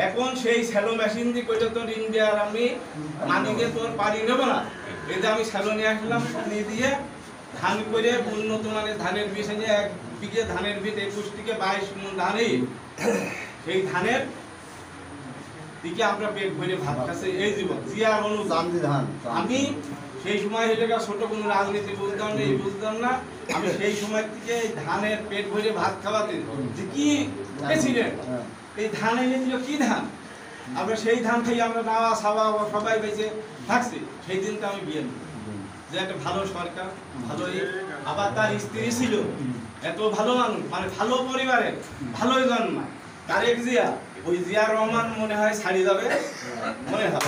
এখন সেই shallow machine দিয়ে কইটা তো ঋণ দেওয়ার আমি মানিকে তোর পারি নেবো না, এই যে আমি স্যালো নিয়ে আসলাম, নিয়ে দিয়ে ধান করে উন্নত মানের ধানের বীজ এনে 1 বিঘে ধানের বীজ 21 থেকে 22 মণ ধানই সেই ধানের দিকে আমরা পেট ভরে ভাত খাচ্ছি এই জীবন জিয়ার অনুযায়ী ধান। আমি সেই সময় এটা ছোট কোনো রাজনীতি বুঝতাম না, বুঝতাম না। আমি সেই সময় থেকে ধানের পেট ভরে ভাত খাওয়াতে যে কি প্রেসিডেন্ট এই ধান এনে দিল কি ধান, আমরা সেই ধান খেয়ে আমরা নাওয়া সাওয়া সবাই বেঁচে থাকছি। সেই দিনটা আমি বিয়ে যে একটা ভালো সরকার, ভালো আবার তার স্ত্রী ছিল এত ভালো মানুষ, মানে ভালো পরিবারের, ভালোই জন্ম তারেক জিয়া, ওই জিয়া রহমান মনে হয় ছাড়ি যাবে মনে হয়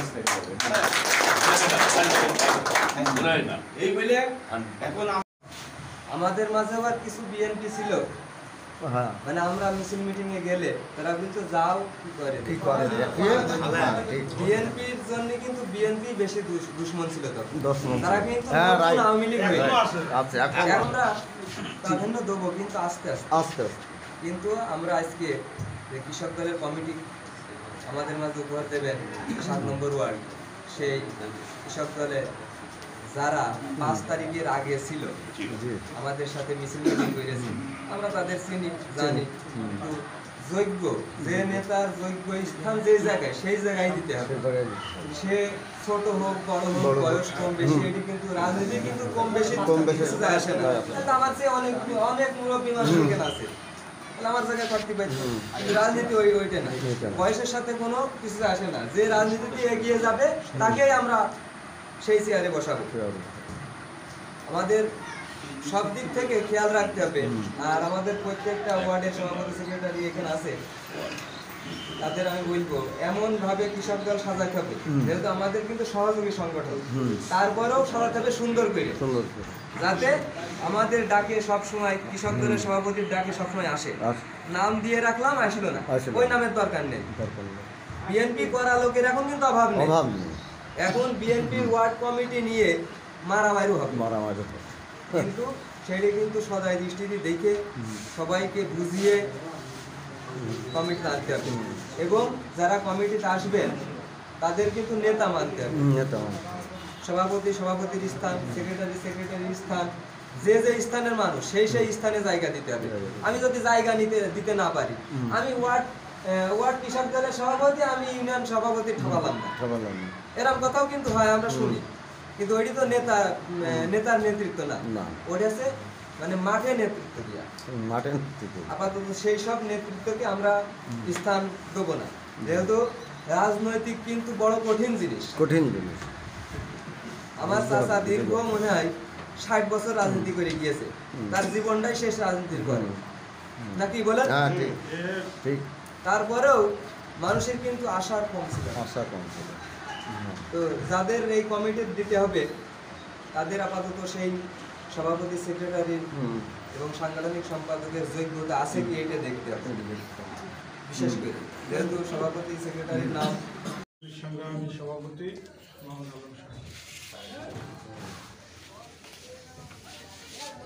এই বলে এখন আমাদের মাঝে আবার কিছু বিএনপি ছিল, মানে আমরা মিছিল মিটিং এ গেলে তারা কিন্তু যাও কি করে বিএনপির জন্য, কিন্তু বিএনপি বেশি দুশমন ছিল তখন, তারা কিন্তু আওয়ামী লীগ আমরা প্রাধান্য দেবো, কিন্তু আস্তে আস্তে কিন্তু আমরা আজকে কৃষক দলের কমিটি আমাদের মাঝে উপহার দেবেন 7 নম্বর ওয়ার্ড, সেই কৃষক দলে যারা 5 তারিখের আগে ছিল আমাদের সাথে মিছিল মিটিং করেছে, আমরা তাদের চিনি জানি, কিন্তু যোগ্য যে নেতার যোগ্য স্থান যে জায়গায় সেই জায়গায় দিতে হবে। সে ছোট হোক বড় হোক বয়স কম বেশি, এটি কিন্তু রাজনীতি কিন্তু কম বেশি আসে না। আমার চেয়ে অনেক অনেক মুরব্বী মানুষ এখানে আছে, আমার জায়গায় থাকতে পারি, কিন্তু রাজনীতি ওইটা না, বয়সের সাথে কোনো কিছু আসে না। যে রাজনীতিতে এগিয়ে যাবে তাকেই আমরা সেই চেয়ারে বসাবো। আমাদের সব দিক থেকে খেয়াল রাখতে হবে। আর আমাদের প্রত্যেকটা ওয়ার্ডের সভাপতি সেক্রেটারি এখানে আছে, তাদের আমি বলবো এমন ভাবে কৃষক দল সাজাতে হবে, যেহেতু আমাদের কিন্তু সহযোগী সংগঠন, তারপরেও সাজাতে হবে সুন্দর করে, যাতে আমাদের ডাকে সব সময় কৃষক দলের সভাপতির ডাকে সবসময় আসে। নাম দিয়ে রাখলাম আসলো না, ওই নামের দরকার নেই। বিএনপি করা লোকের এখন কিন্তু অভাব নেই, এখন বিএনপির ওয়ার্ড কমিটি নিয়ে মারামারি হবে, কিন্তু সেটা কিন্তু সদাই দৃষ্টিতে দেখে সবাইকে বুঝিয়ে কমিটিতে আনতে হবে, এবং যারা কমিটিতে আসবেন তাদের কিন্তু নেতা মানতে হবে। সভাপতির স্থান, সেক্রেটারির স্থান, যে স্থানের মানুষ সেই স্থানে জায়গা দিতে হবে। আমি যদি জায়গা দিতে না পারি, আমি ওয়ার্ড কৃষক দলের সভাপতি, আমি ইউনিয়ন সভাপতি ঠকালাম না, এরকম কথাও কিন্তু হয়, আমরা শুনি। কিন্তু ওইটি তো নেতার নেতৃত্ব না, ওটা আছে মানে মাঠে নেতৃত্ব দিয়া, আপাতত সেই সব নেতৃত্বকে আমরা স্থান দেবো না, যেহেতু রাজনৈতিক কিন্তু বড় কঠিন জিনিস। আমার চাচা দীর্ঘ মনে হয় 60 বছর রাজনীতি করে গিয়েছে, তার জীবনটাই শেষ রাজনীতির করে, নাকি বলেন? তারপরেও মানুষের কিন্তু আশা কম ছিল। তো যাদের এই কমিটি দিতে হবে তাদের আপাতত সেই সভাপতি, সেক্রেটারি এবং সাংগঠনিক সম্পাদকের যোগ্যতা আছে কি এটা দেখতে হবে, বিশেষ করে যেহেতু সভাপতি সেক্রেটারির নাম সংগ্রামী সভাপতি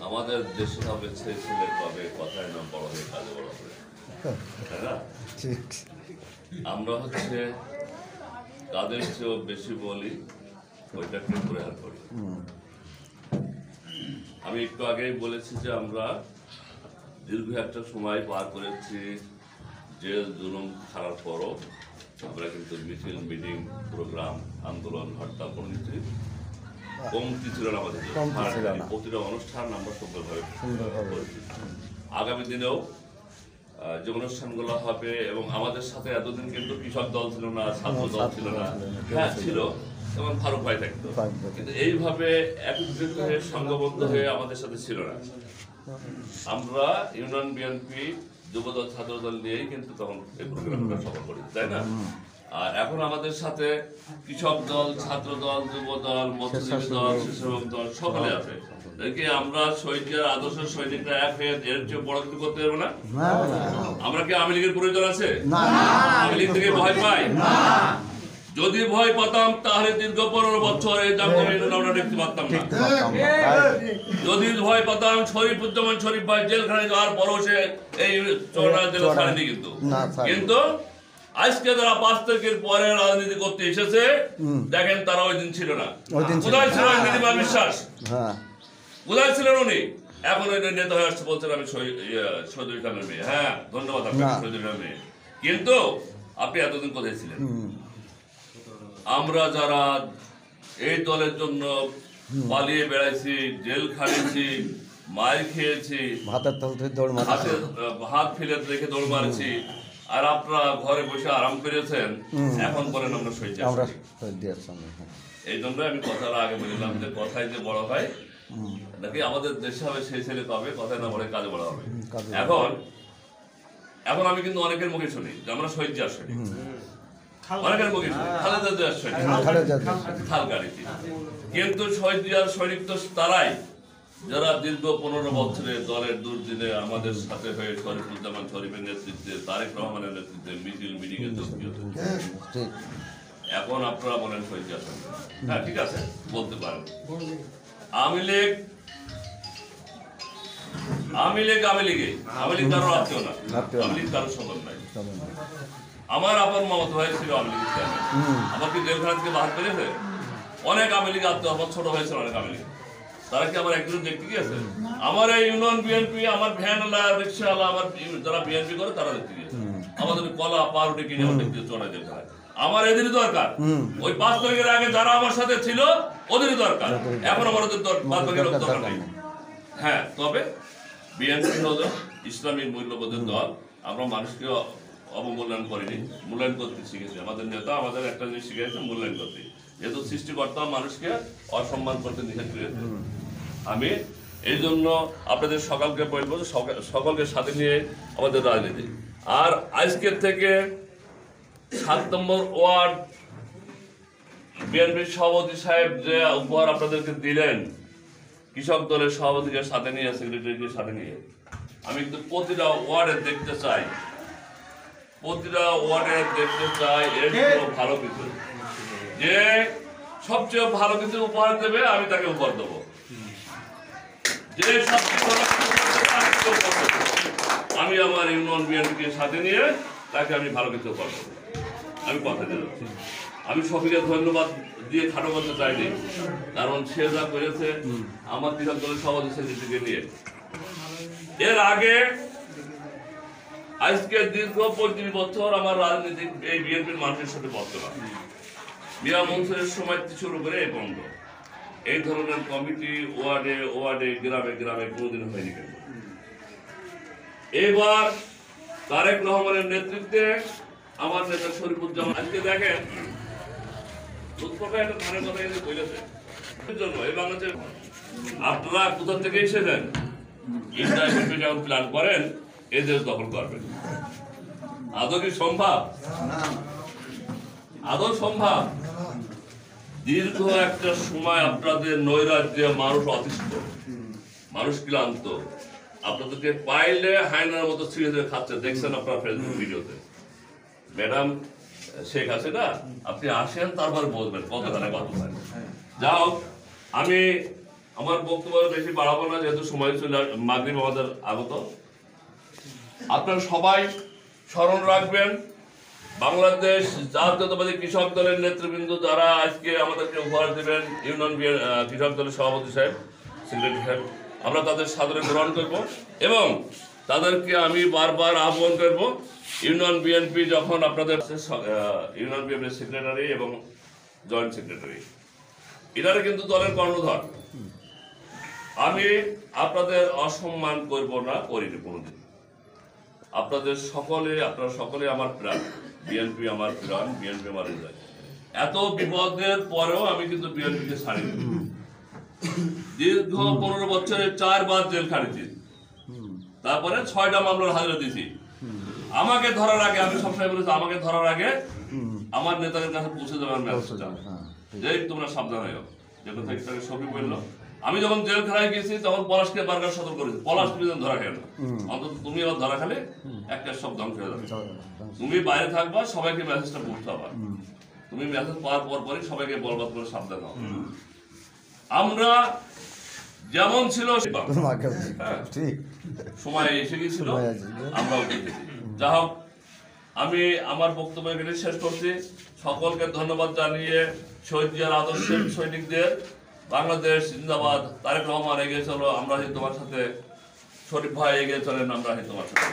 আমাদের দেশে হবে ছেলে কবে কথায় না বড় হয়ে কাজে বড় হবে, তাই না? আমরা হচ্ছে কাদের চেয়েও বেশি বলি, ওইটাকে প্রহার করি। আমি একটু আগেই বলেছি যে আমরা দীর্ঘ একটা সময় পার করেছি, জেল জুলুম খারাপ পরও আমরা কিন্তু মিছিল, মিটিং, প্রোগ্রাম, আন্দোলন, হরতাল কোনো কিছুই কমতি ছিল না আমাদের। প্রতিটা অনুষ্ঠান আমরা সুন্দরভাবে করেছি। আগামী দিনেও যে অনুষ্ঠানগুলো হবে, এবং আমাদের সাথে এতদিন কিন্তু কৃষক দল ছিল না, ছাত্র দল ছিল না, হ্যাঁ ছিল, এবং ফারুক ভাই থাকতো, কিন্তু এইভাবে একত্রিত হয়ে সংঘবদ্ধ হয়ে আমাদের সাথে ছিল না। আমরা ইউনিয়ন বিএনপি, যুবদল, ছাত্রদল নিয়েই কিন্তু তখন এই প্রোগ্রামটা সফল করেছি, তাই না? আর এখন আমাদের সাথে কৃষক দল, ছাত্র দল, যুব দল, মৎস্যজীবী দল, স্বেচ্ছাসেবক দল সকলে আছে। দেখি আমরা শহীদের আদর্শ সৈনিকরা এক হয়ে এর চেয়ে বড় কিছু করতে পারবো না? আমরা কি আওয়ামী লীগের প্রয়োজন আছে? আওয়ামী লীগ থেকে ভয় পাই? যদি ভয় পেতাম তাহলে দীর্ঘ 15 বছর এই জামগড়ে আমরা দেখতে পারতাম না। যদি ভয় পেতাম শরীফুজ্জামান শরীফ ভাই জেলখানায় যাওয়ার পরও সে এই চড়া জেলে ছাড়েনি কিন্তু আজকে যারা 5 তারিখের পরে রাজনীতি করতে এসেছে দেখেন তারা ওই দিন ছিল না। কোথায় ছিল নীতিমা বিশ্বাস? কোথায় ছিলেন উনি? এখন ওই নেতা হয়ে আসছে বলছেন আমি শহীদুল ইসলামের মেয়ে। হ্যাঁ ধন্যবাদ আপনাকে শহীদুল ইসলামের মেয়ে, কিন্তু আপনি এতদিন কোথায় ছিলেন? আমরা যারা এই দলের জন্য পালিয়ে বেড়াইছি, জেল খাটিয়েছি, মার খেয়েছি, হাত ফেলে রেখে দৌড় মারেছি, আর আপনারা ঘরে বসে আরাম করেছেন, এখন বলেন আমরা শহীদ। এই জন্য আমি কথাটা আগে বললাম যে কথায় যে বড় হয় নাকি আমাদের দেশে হবে সেই ছেলে পাবে, কথায় না বলে কাজে বড় হবে। এখন আমি কিন্তু অনেকের মুখে শুনি যে আমরা শহীদ জিয়ার সৈনিক, অনেকের মুখে শুনি খালেদা জিয়ার সৈনিক, খালগাড়িতে। কিন্তু শহীদ জিয়ার সৈনিক তো তারাই যারা দীর্ঘ 15 বছরে দলের দুর্দিনে আমাদের সাথে হয়ে শরীফুজ্জামান শরীফের নেতৃত্বে, তারেক রহমানের নেতৃত্বে মিছিল মিটিং এ যোগ দিয়েছে। এখন আপনারা বলেন শহীদ জিয়া সৈনিক, হ্যাঁ ঠিক আছে বলতে পারেন। আওয়ামী লীগ কারোর আত্মীয় না, আওয়ামী লীগ কারোর সম্মান নাই। আমার আপন মামাতো ভাই ছিল আওয়ামী লীগ চেয়ারম্যান, আমাকে জেলখানা থেকে বাহার করেছে। অনেক আওয়ামী লীগ আত্মীয়, আমার ছোট ভাই ছিল অনেক আওয়ামী লীগ, তারা কি আমার একজন দেখতে গিয়েছে? আমার এই ইউনিয়ন বিএনপি, আমার ভ্যানওয়ালা, রিক্সাওয়ালা, আমার যারা বিএনপি করে তারা দেখতে গিয়েছে। আমাদের কলা পাউরুটি কিনে আমার দেখতে চড়াই যেতে হয়। আমার এদেরই দরকার, ওই 5 তারিখের আগে যারা আমার সাথে ছিল ওদেরই দরকার। এখন আমাদের 5 তারিখের দরকার নেই। হ্যাঁ, তবে বিএনপি হলো ইসলামিক মূল্যবোধের দল। আমরা মানুষকে অবমূল্যায়ন করিনি, মূল্যায়ন করতে শিখেছি। আমাদের নেতা আমাদের একটা জিনিস শিখেছে, মূল্যায়ন করতে। যেহেতু সৃষ্টিকর্তা মানুষকে অসম্মান করতে নিষেধ করেছে, আমি এই জন্য আপনাদের সকলকে বলবো যে সকলকে সাথে নিয়ে আমাদের রাজনীতি। আর আজকের থেকে 7 নম্বর ওয়ার্ড বিএনপির সভাপতি সাহেব যে উপহার আপনাদেরকে দিলেন, কৃষক দলের সভাপতিকে সাথে নিয়ে, সেক্রেটারিকে সাথে নিয়ে, আমি কিন্তু প্রতিটা ওয়ার্ডে দেখতে চাই, এর ভালো কিছু, যে সবচেয়ে ভালো কিছু উপহার দেবে আমি তাকে উপহার দেবো, যে সবচেয়ে ভালো আমি আমার ইউনিয়ন বিএনপিকে সাথে নিয়ে তাকে আমি ভালো কিছু উপহার দেবো। আমি কথা দিচ্ছি, আমি সফিকে ধন্যবাদ দিয়ে খাটো করতে চাইনি, কারণ সে যা করেছে আমার কৃষক দলের সভাপতি সেক্রেটারিকে নিয়ে। এর আগে আজকে দীর্ঘ 35 বছর আমার রাজনীতি এই বিএনপির মানুষের সাথে বর্তমান মিয়া মনসুরের সময় শুরু করে এই বন্ধ, এই ধরনের কমিটি ওয়ার্ডে গ্রামে কোনোদিন হয়নি। কেন এবার তারেক রহমানের নেতৃত্বে আমার নেতা শরীফুজ্জামান, আজকে দেখেন আপনারা কোথা থেকে এসেছেন, যখন প্ল্যান করেন এদের দখল করবেন। আদৌ কি সম্ভব? আদৌ সম্ভব? দীর্ঘ একটা সময় আপনাদের নৈরাজ্যে মানুষ অতিষ্ঠ, মানুষ ক্লান্ত, আপনাদেরকে পাইলে হায়নার মতো ছিঁড়ে ছিঁড়ে খাচ্ছে, দেখছেন আপনার ফেসবুক ভিডিওতে। ম্যাডাম শেখ হাসিনা, আপনি আসেন তারপরে বলবেন কতখানে কত হয়। যাও, আমি আমার বক্তব্য বেশি বাড়াবো না, যেহেতু সময় চলে মাগরিব আমাদের আগত। আপনারা সবাই স্মরণ রাখবেন, বাংলাদেশ জাতীয়তাবাদী কৃষক দলের নেতৃবৃন্দ যারা আজকে আমাদেরকে উপহার দেবেন, ইউনিয়ন কৃষক দলের সভাপতি সাহেব, সেক্রেটারি সাহেব, আমরা তাদের সাদরে গ্রহণ করব এবং তাদেরকে আমি বারবার আহ্বান করব, ইউনিয়ন বিএনপি যখন আপনাদের ইউনিয়ন বিএনপির সেক্রেটারি এবং জয়েন্ট সেক্রেটারি, এনারা কিন্তু দলের কর্ণধার। আমি আপনাদের অসম্মান করব না, করিনি কোনোদিন। আপনারা সকলে আমার প্রাণ, বিএনপি আমার প্রাণ, বিএনপি আমার হৃদয়। এত বিপদের পরেও আমি কিন্তু বিএনপিকে ছাড়িনি। দীর্ঘ 15 বছরে 4 বার জেল খাটিয়েছি, তারপরে 6টা মামলার হাজিরা দিয়েছি। আমাকে ধরার আগে, আমি সবসময় বলেছি, আমাকে ধরার আগে আমার নেতাদের কাছে পৌঁছে দেওয়ার মেসেজটা, যে তোমরা সাবধান হয়ে যাও। যে কথা একটু সবই বললো, আমি যখন জেলখানায় গেছি তখন পলাশকে বারবার সতর্ক করেছি, পলাশ তুমি ধরা খেয়ে না, অন্তত তুমি আবার ধরা খেলে একটা সব ধ্বংস হয়ে যাবে। তুমি বাইরে থাকবা, সবাইকে মেসেজটা পৌঁছতে হবে। তুমি মেসেজ পাওয়ার পরই সবাইকে বলবা তোমরা সাবধান হও। আমরা যেমন ছিল সময় এসে গেছিল, আমরাও দেখেছি। যা হোক, আমি আমার বক্তব্য এখানে শেষ করছি। সকলকে ধন্যবাদ জানিয়ে শহীদ জিয়ার আদর্শের সৈনিকদের, বাংলাদেশ জিন্দাবাদ, তারেক রহমান এগিয়ে চলো, আমরা তোমার সাথে, শরীফ ভাই এগিয়ে চলেন, আমরা তোমার সাথে।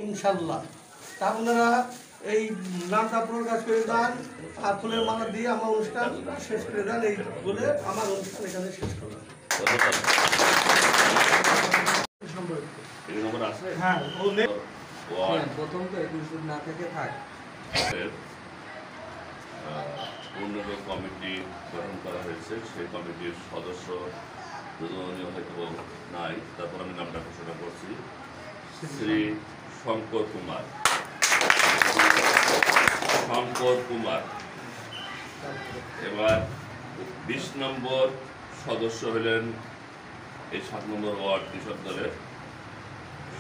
ইনশাল্লাহ তা আপনারা এই নামটা প্রকাশ করে দেন আর ফুলের মালা দিয়ে আমার অনুষ্ঠান শেষ করে দেন, এই বলে আমার অনুষ্ঠান এখানে শেষ করলাম। হ্যাঁ প্রথম তো 21 দিন না থেকে থাক। উন্নত কমিটি গঠন করা হয়েছে, সেই কমিটির সদস্য দুজনই হয়তো নাই, তারপর আমি নামটা ঘোষণা করছি। শ্রী শঙ্কর কুমার, এবার 20 নম্বর সদস্য হলেন এই 7 নম্বর ওয়ার্ড কৃষক দলের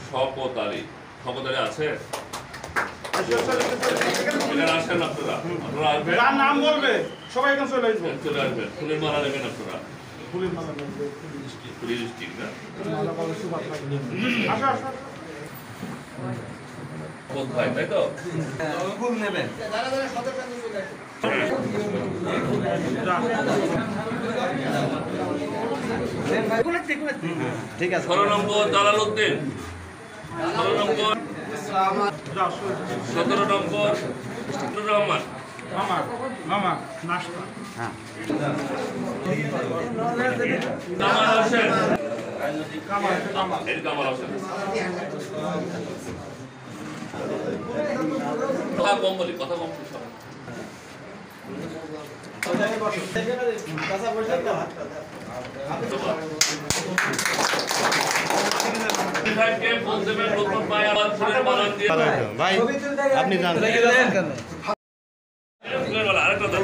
শওকত আলী। শওকত আলী আছে? এখানে আসেন আপনারা, আপনারা আসবেন, যার নাম বলবে সবাই এখানে চলে আসবে। চলে আসবেন। ফুলের মালা নেবেন আপনারা, ফুলের মালা ফুলের স্টিক না? আসো আসো শওকত ভাই, তাই তো? ফুল নেবেন। ঠিক আছে। 16 নম্বর দালাল উদ্দিন, 16 নম্বর, 17 নম্বর মুস্তাফিজুর রহমান, মামা মামা নাস্তা কামাল হোসেন, কামাল এই কামাল হোসেন। কথা কম বলি, কথা কম বলি সবাই। বিধায়ককে বলতে হবে নতুন পায়ে আবার ফুলের মালা দিয়ে। ভাই আপনি জান ফুলের মালা, আরেকটা দাও।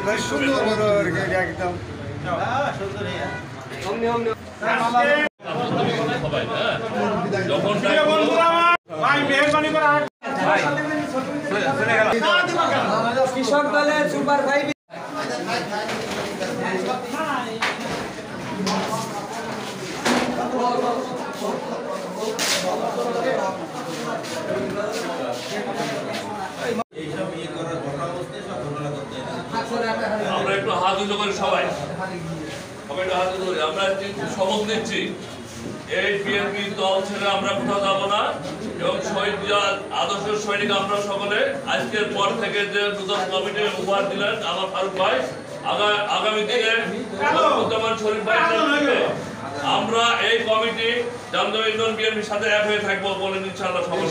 সবাই, হ্যাঁ? যখন ভাই মেহরবানি করে কৃষক দলের সুপার ভাই আমরা একটু হাত উঁচু করি, সবাই সবাই একটু হাত উঁচু করি। আমরা কিন্তু শপথ নিচ্ছি, এই বিএনপি দল ছেড়ে আমরা কোথাও যাবো না, এবং শহীদ জিয়ার আদর্শের সৈনিক আমরা সকলে। আজকের পর থেকে যে নতুন কমিটি উপহার দিলেন আমার ফারুক ভাই, আগামী দিনে বর্তমান শরীফ ভাই আমরা এই কমিটি জামদানি ইউনিয়ন বিএনপির সাথে এক হয়ে থাকবো বলে ইনশাআল্লাহ সবাই।